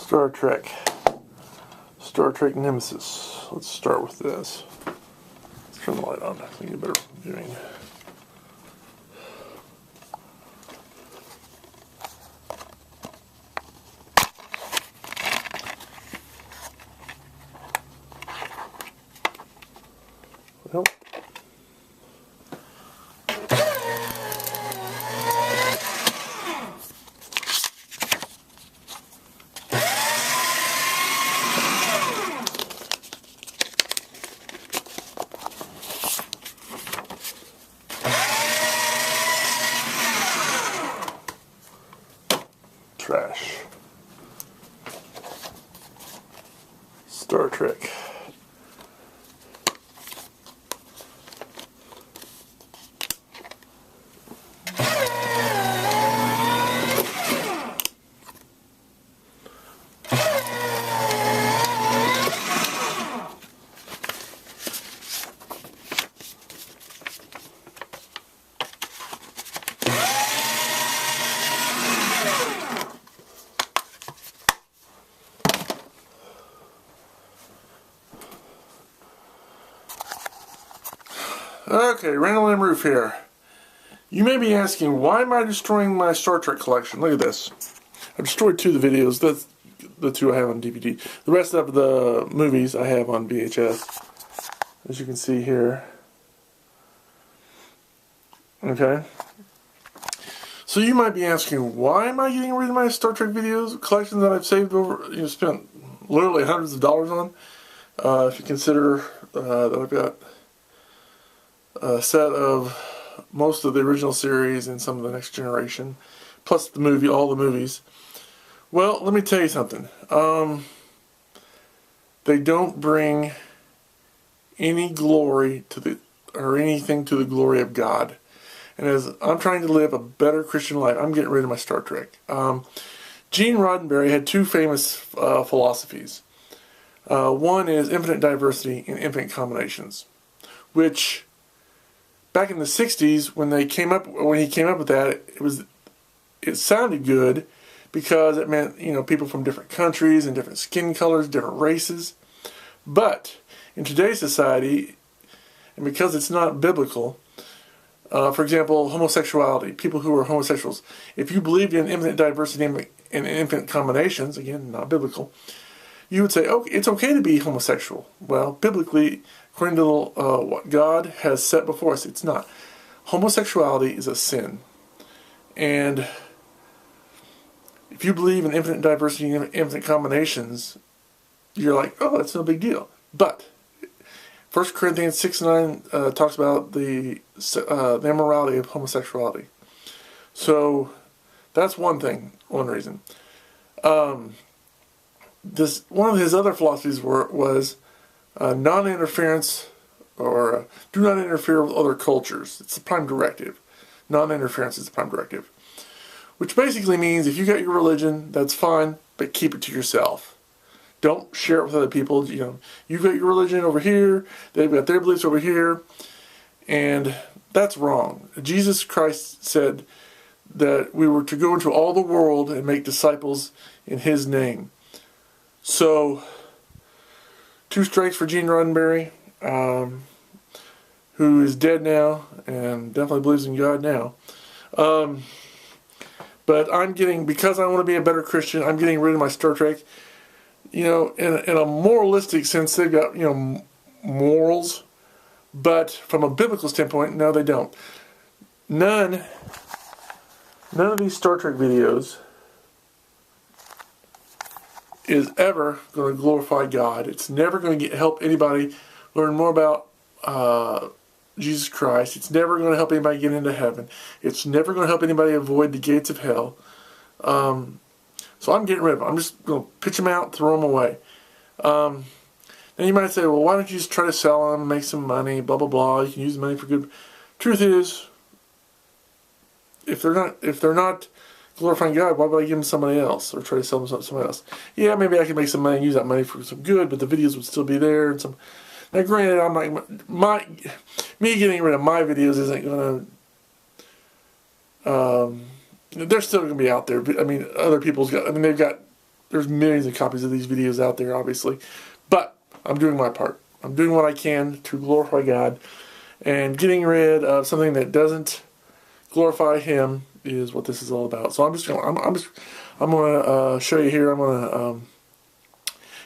Star Trek. Star Trek Nemesis. Let's start with this. Let's turn the light on so you get better viewing. Well, trash. Star Trek. Okay, Randall and Rueff here. You may be asking, why am I destroying my Star Trek collection? Look at this. I've destroyed 2 of the videos. That's the 2 I have on DVD. The rest of the movies I have on VHS. As you can see here. Okay. So you might be asking, why am I getting rid of my Star Trek videos collection that I've saved over, spent literally hundreds of dollars on? If you consider that I've got a set of most of the original series and some of the next generation, plus the movie, all the movies. Well, let me tell you something. They don't bring any glory to the, or anything to the glory of God. And as I'm trying to live a better Christian life, I'm getting rid of my Star Trek. Gene Roddenberry had 2 famous philosophies. One is infinite diversity and infinite combinations, which back in the 60s, when he came up with that, it sounded good because it meant, people from different countries and different skin colors, different races. But in today's society, and because it's not biblical, for example, homosexuality, people who are homosexuals, if you believed in infinite diversity and infinite combinations, again, not biblical, you would say, okay, it's okay to be homosexual. Well, biblically, according to what God has set before us, it's not. Homosexuality is a sin. And if you believe in infinite diversity and infinite combinations, you're like, oh, that's no big deal. But 1 Corinthians 6:9 talks about the immorality of homosexuality. So that's one thing, one reason. One of his other philosophies was non-interference, or do not interfere with other cultures. It's the prime directive. Non-interference is the prime directive. Which basically means if you got your religion, that's fine, but keep it to yourself. Don't share it with other people. You've got your religion over here, they've got their beliefs over here, and that's wrong. Jesus Christ said that we were to go into all the world and make disciples in His name. So, 2 strikes for Gene Roddenberry, who is dead now and definitely believes in God now. But because I want to be a better Christian, I'm getting rid of my Star Trek. In a moralistic sense, they've got, morals, but from a biblical standpoint, no, they don't. None of these Star Trek videos is ever going to glorify God. It's never going to help anybody learn more about Jesus Christ. It's never going to help anybody get into heaven. It's never going to help anybody avoid the gates of hell. So I'm getting rid of them. I'm just going to pitch them out, throw them away. Then you might say, well, why don't you just try to sell them, make some money, blah, blah, blah. You can use the money for good. Truth is, if they're not glorifying God, why would I give them to somebody else or try to sell them to somebody else? Yeah, maybe I could make some money and use that money for some good, but the videos would still be there. And now, granted, me getting rid of my videos isn't going to they're still going to be out there. But, I mean, other people's got, they've got there's millions of copies of these videos out there, obviously. But I'm doing my part. I'm doing what I can to glorify God. And getting rid of something that doesn't glorify Him is what this is all about. So I'm gonna show you here. I'm gonna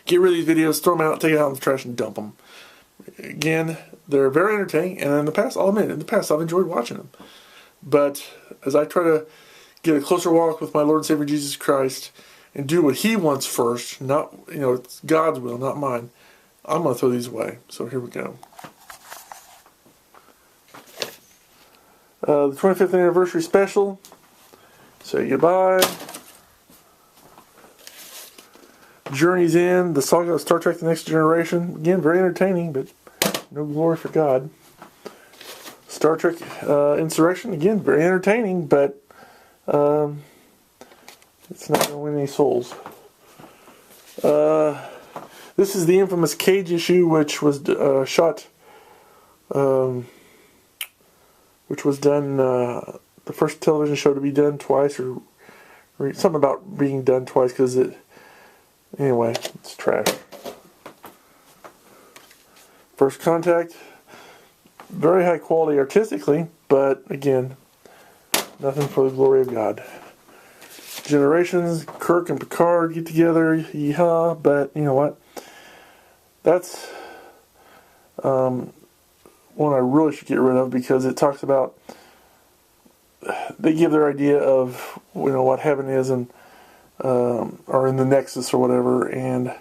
get rid of these videos, throw them out, take it out in the trash, and dump them. Again, they're very entertaining, and in the past, I'll admit, in the past, I've enjoyed watching them. But as I try to get a closer walk with my Lord and Savior Jesus Christ and do what He wants first, not, it's God's will, not mine, I'm going to throw these away. So here we go. The 25th anniversary special. Say goodbye. Journey's End, the saga of Star Trek: The Next Generation. Again, very entertaining, but no glory for God. Star Trek Insurrection. Again, very entertaining, but it's not going to win any souls. This is the infamous Cage issue, which was which was done, the first television show to be done twice, or something about being done twice, because anyway, it's trash. First Contact, very high quality artistically, but again, nothing for the glory of God. Generations, Kirk and Picard get together, yeehaw, but you know what? That's one I really should get rid of, because it talks about, they give their idea of what heaven is, and or in the Nexus or whatever, and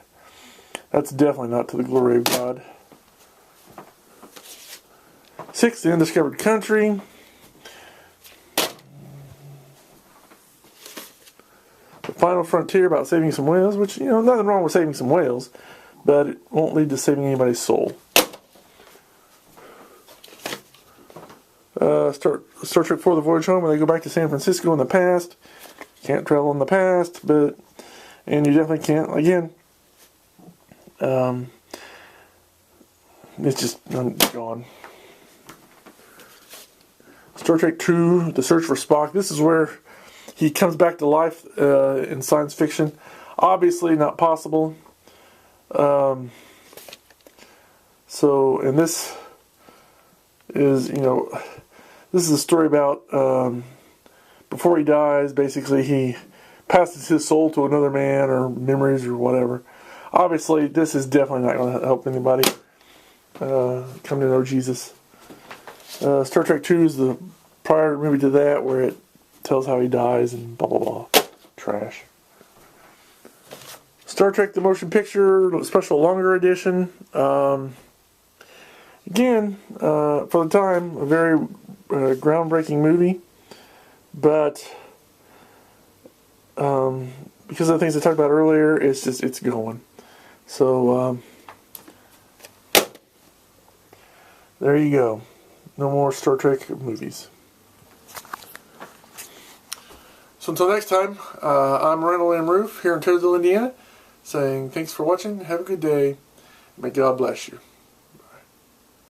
that's definitely not to the glory of God. 6, The Undiscovered Country. The Final Frontier, about saving some whales, which, nothing wrong with saving some whales, but it won't lead to saving anybody's soul. Star Trek 4: The Voyage Home, where they go back to San Francisco in the past. Can't travel in the past, and you definitely can't, again, it's just gone. Star Trek 2, The Search for Spock. This is where he comes back to life in science fiction. Obviously not possible. And this is, this is a story about before he dies, basically he passes his soul to another man, or memories, or whatever. Obviously, this is definitely not going to help anybody come to know Jesus. Star Trek 2 is the prior movie to that, where it tells how he dies and blah blah blah. Trash. Star Trek: The Motion Picture, special longer edition. Again, for the time, a very groundbreaking movie, but because of the things I talked about earlier, it's going. So there you go. No more Star Trek movies. So until next time, I'm Randall and Rueff here in Tazewell, Indiana, saying thanks for watching. Have a good day. May God bless you.